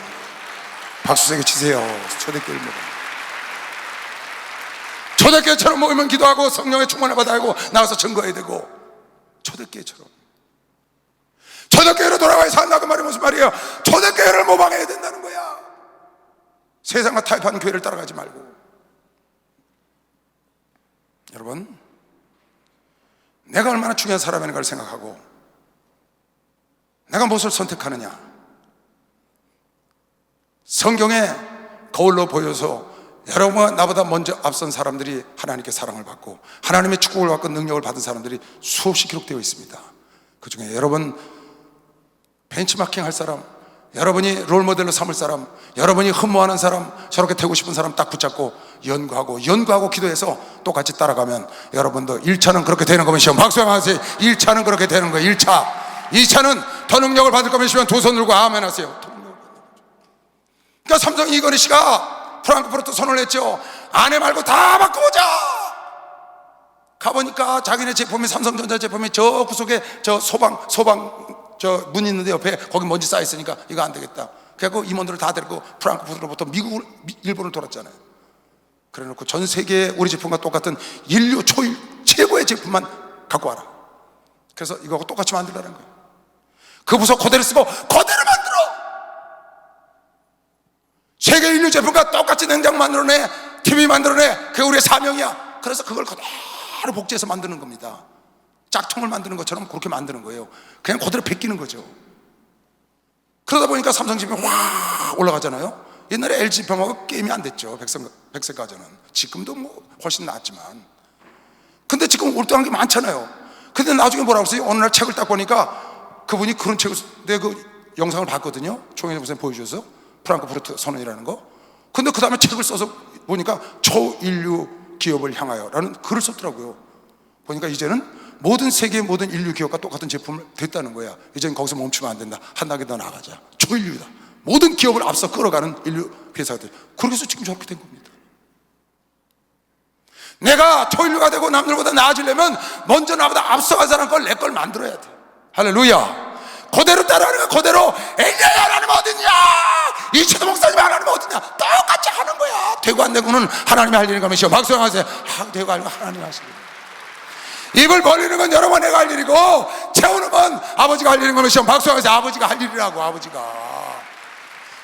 Speaker 1: 박수 세게 치세요. 초대교회를 모방. 초대교회처럼 모이면 기도하고 성령의 충만을 받아야 하고 나가서 증거해야 되고, 초대교회처럼 초대교회로 돌아가야 산다 그 말이 무슨 말이에요? 초대교회를 모방해야 된다는 거야. 세상과 타협하는 교회를 따라가지 말고. 여러분, 내가 얼마나 중요한 사람인가를 생각하고 내가 무엇을 선택하느냐, 성경에 거울로 보여서 여러분과 나보다 먼저 앞선 사람들이 하나님께 사랑을 받고 하나님의 축복을 받고 능력을 받은 사람들이 수없이 기록되어 있습니다. 그 중에 여러분 벤치마킹 할 사람, 여러분이 롤모델로 삼을 사람, 여러분이 흠모하는 사람, 저렇게 되고 싶은 사람 딱 붙잡고 연구하고 기도해서 똑같이 따라가면 여러분도 1차는 그렇게 되는 거면 시험 박수하세요. 1차는 그렇게 되는 거예요. 1차. 2차는 더 능력을 받을 거면 시험 두 손 들고 아멘 하세요. 그러니까 삼성 이건희 씨가 프랑크푸르트 선언을 했죠. 아내 말고 다 바꿔보자. 가보니까 자기네 제품이, 삼성전자 제품이 저 구석에 저 소방 저 문 있는데 옆에 거기 먼지 쌓여 있으니까 이거 안 되겠다. 그래갖고 임원들을 다 데리고 프랑크푸르트로부터 미국을, 일본을 돌았잖아요. 그래 놓고 전 세계에 우리 제품과 똑같은 인류 초일 최고의 제품만 갖고 와라. 그래서 이거하고 똑같이 만들라는 거예요. 그 부서 그대로 쓰고 그대로 만들어. 세계 인류 제품과 똑같이 냉장 만들어내, TV 만들어내. 그게 우리의 사명이야. 그래서 그걸 그대로 복제해서 만드는 겁니다. 짝퉁을 만드는 것처럼 그렇게 만드는 거예요. 그냥 그대로 베끼는 거죠. 그러다 보니까 삼성 지평 확 올라가잖아요. 옛날에 LG 지평하고 게임이 안 됐죠. 백색가전은. 지금도 뭐 훨씬 낫지만. 근데 지금 올드한 게 많잖아요. 근데 나중에 뭐라고 했어요? 어느 날 책을 딱 보니까 그분이 그런 책을, 내가 그 영상을 봤거든요. 총회장 선생님 보여주셔서 프랑크푸르트 선언이라는 거. 근데 그 다음에 책을 써서 보니까 초인류 기업을 향하여 라는 글을 썼더라고요. 보니까 이제는 모든 세계의 모든 인류 기업과 똑같은 제품을 됐다는 거야. 이제는 거기서 멈추면 안 된다. 한 단계 더 나가자. 초인류다. 모든 기업을 앞서 끌어가는 인류 회사들. 그렇게 해서 지금 저렇게 된 겁니다. 내가 초인류가 되고 남들보다 나아지려면 먼저 나보다 앞서간 사람 걸 내 걸 만들어야 돼. 할렐루야. 그대로 따라하는 거야. 그대로 엘리야 하나님 어딨냐, 이치도 목사님 하나님 어딨냐, 똑같이 하는 거야. 되고 안 되고는 하나님이 할 일인가 하시오. 박수하세요. 되고 안 되고 하나님이 하시고, 입을 벌리는 건 여러분 내가 할 일이고 채우는 건 아버지가 할 일인 거면 시험 박수하세요. 아버지가 할 일이라고. 아버지가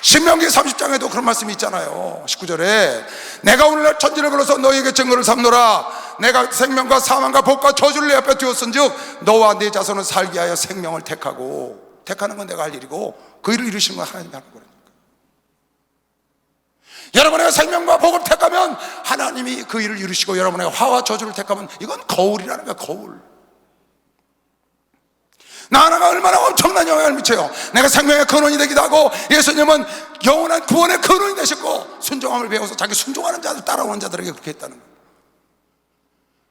Speaker 1: 신명기 30장에도 그런 말씀이 있잖아요. 19절에 내가 오늘날 천지를 걸어서 너희에게 증거를 삼노라. 내가 생명과 사망과 복과 저주를 내 앞에 두었은즉 너와 네 자손은 살게 하여 생명을 택하고. 택하는 건 내가 할 일이고 그 일을 이루시는 건 하나님이 하는 거라니까. 여러분의 생명과 복을 택하면 하나님이 그 일을 이루시고, 여러분의 화와 저주를 택하면 이건 거울이라는 거야. 거울. 나 하나가 얼마나 엄청난 영향을 미쳐요. 내가 생명의 근원이 되기도 하고, 예수님은 영원한 구원의 근원이 되셨고, 순종함을 배워서 자기 순종하는 자들, 따라오는 자들에게 그렇게 했다는 거예요.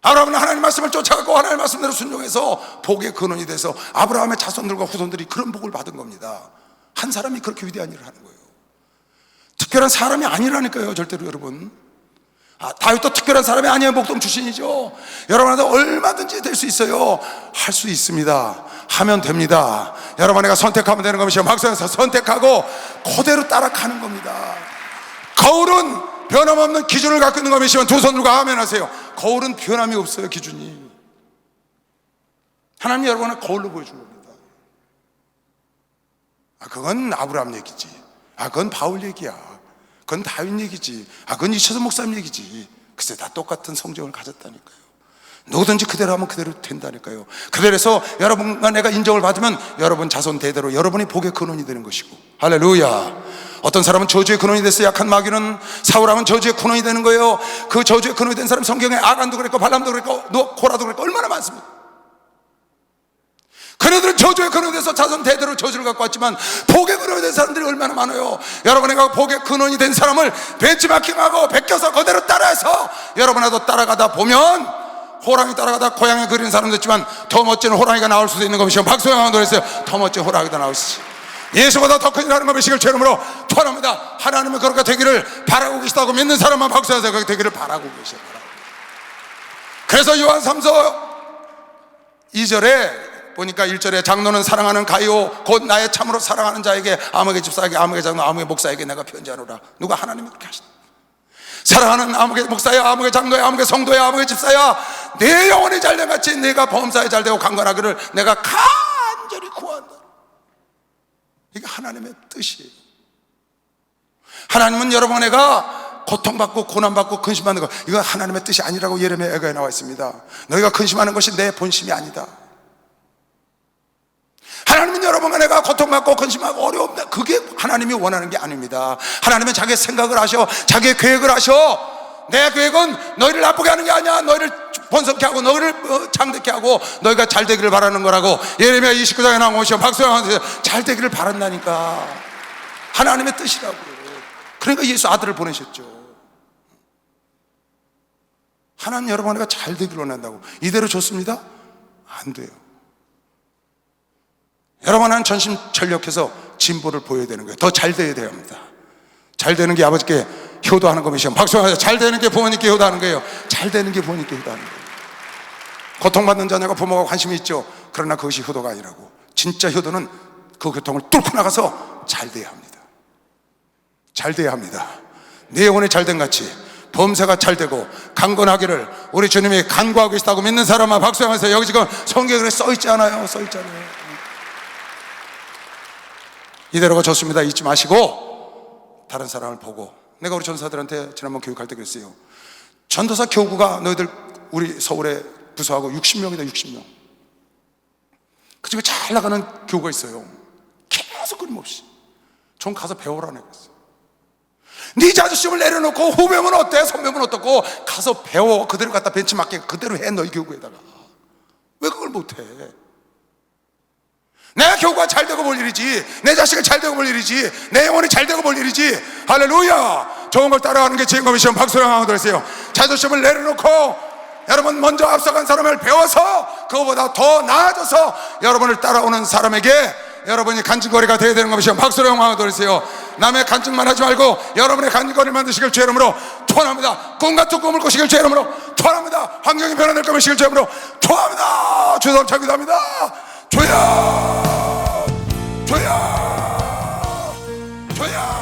Speaker 1: 아브라함은 하나님 말씀을 쫓아가고 하나님 말씀대로 순종해서 복의 근원이 돼서 아브라함의 자손들과 후손들이 그런 복을 받은 겁니다. 한 사람이 그렇게 위대한 일을 하는 거예요. 특별한 사람이 아니라니까요. 절대로. 여러분, 다윗도 특별한 사람이 아니에요. 목동 출신이죠. 여러분한테 얼마든지 될 수 있어요. 할 수 있습니다. 하면 됩니다. 여러분에게 선택하면 되는 겁니다. 막상에서 선택하고 그대로 따라가는 겁니다. 거울은 변함없는 기준을 갖고 있는 겁니다. 두 손 들고 아멘 하세요. 거울은 변함이 없어요. 기준이. 하나님이 여러분을 거울로 보여준 겁니다. 그건 아브라함 얘기지. 그건 바울 얘기야. 그건 다윗 얘기지. 그건 이철선 목사님 얘기지. 글쎄 다 똑같은 성정을 가졌다니까요. 누구든지 그대로 하면 그대로 된다니까요. 그대로 해서 여러분과 내가 인정을 받으면 여러분 자손 대대로 여러분이 복의 근원이 되는 것이고. 할렐루야. 어떤 사람은 저주의 근원이 됐어요. 약한 마귀는. 사울왕은 저주의 근원이 되는 거예요. 그 저주의 근원이 된 사람 성경에 아간도 그랬고 발람도 그랬고 고라도 그랬고 얼마나 많습니다. 그네들은 저주의 근원이 돼서 자손 대대로 저주를 갖고 왔지만 복의 근원이 된 사람들이 얼마나 많아요. 여러분에게 복의 근원이 된 사람을 벤치마킹하고 베껴서 그대로 따라해서 여러분하고 따라가다 보면, 호랑이 따라가다 고양이 그리는 사람도 있지만 더 멋진 호랑이가 나올 수도 있는 것이요. 박수영하고 노래했어요. 더 멋진 호랑이가 나올 수 있어요. 예수보다 더 큰 일하는 것이길 죄름으로 축원합니다. 하나님은 그렇게 되기를 바라고 계시다고 믿는 사람만 박수하세요. 그렇게 되기를 바라고 계셔요. 그래서 요한 3서 2절에 보니까 1절에 장로는 사랑하는 가이오 곧 나의 참으로 사랑하는 자에게 아무개 집사에게 아무개 장로 아무개 목사에게 내가 편지하노라. 누가? 하나님이 그렇게 하신다. 사랑하는 아무개 목사야, 아무개 장로야, 아무개 성도야, 아무개 집사야, 내 영혼이 잘된 같이 내가 범사에 잘되고 강건하기를 내가 간절히 구한다. 이게 하나님의 뜻이에요. 하나님은 여러분에가 고통받고 고난받고 근심하는 것, 이건 하나님의 뜻이 아니라고 예레미야에 나와 있습니다. 너희가 근심하는 것이 내 본심이 아니다. 하나님은 여러분과 내가 고통받고 근심하고 어려움다, 그게 하나님이 원하는 게 아닙니다. 하나님은 자기의 생각을 하셔, 자기의 계획을 하셔. 내 계획은 너희를 나쁘게 하는 게 아니야. 너희를 번성케 하고 너희를 장대케 하고 너희가 잘 되기를 바라는 거라고 예레미야 29장에 나온 것이요, 박수영하면서 잘 되기를 바란다니까. 하나님의 뜻이라고요. 그러니까 예수 아들을 보내셨죠. 하나님 여러분 내가 잘 되기를 원한다고 이대로 좋습니다? 안 돼요. 여러분은 전심전력해서 진보를 보여야 되는 거예요. 더 잘 되어야 합니다. 잘 되는 게 아버지께 효도하는 것이요, 박수하면서 잘 되는 게 부모님께 효도하는 거예요. 잘 되는 게 부모님께 효도하는 거예요. 고통받는 자녀가 부모가 관심이 있죠. 그러나 그것이 효도가 아니라고. 진짜 효도는 그 고통을 뚫고 나가서 잘 돼야 합니다. 잘 돼야 합니다. 내 영혼이 잘된 같이 범사가 잘되고 강건하기를 우리 주님이 간구하고 계시다고 믿는 사람아 박수하면서, 여기 지금 성경에 써있지 않아요? 써있잖아요. 이대로가 좋습니다. 잊지 마시고 다른 사람을 보고, 내가 우리 전사들한테 지난번 교육할 때 그랬어요. 전도사 교구가 너희들 우리 서울에 부서하고 60명이다 60명. 그 중에 잘 나가는 교구가 있어요. 계속 끊임없이 좀 가서 배우라는 애가 있어요. 네 자존심을 내려놓고 후배면 어때? 선배면 어떻고? 가서 배워. 그대로 갖다 벤치마킹 그대로 해. 너희 교구에다가 왜 그걸 못해? 내 교구가 잘 되고 볼 일이지, 내 자식을 잘 되고 볼 일이지, 내 영혼이 잘 되고 볼 일이지. 할렐루야. 좋은 걸 따라가는 게 주인공이시면 박수를 하고 들으세요. 자존심을 내려놓고 여러분 먼저 앞서간 사람을 배워서 그거보다 더 나아져서 여러분을 따라오는 사람에게 여러분이 간증거리가 되어야 되는 것이요, 박수로 영광을 돌리세요. 남의 간증만 하지 말고 여러분의 간증거리를 만드시길 주의 이름으로 축원합니다. 꿈 같은 꿈을 꾸시길 주의 이름으로 축원합니다. 환경이 변화될 것을 주의 이름으로 축원합니다. 주선 차기도합니다. 주여 주여 주여.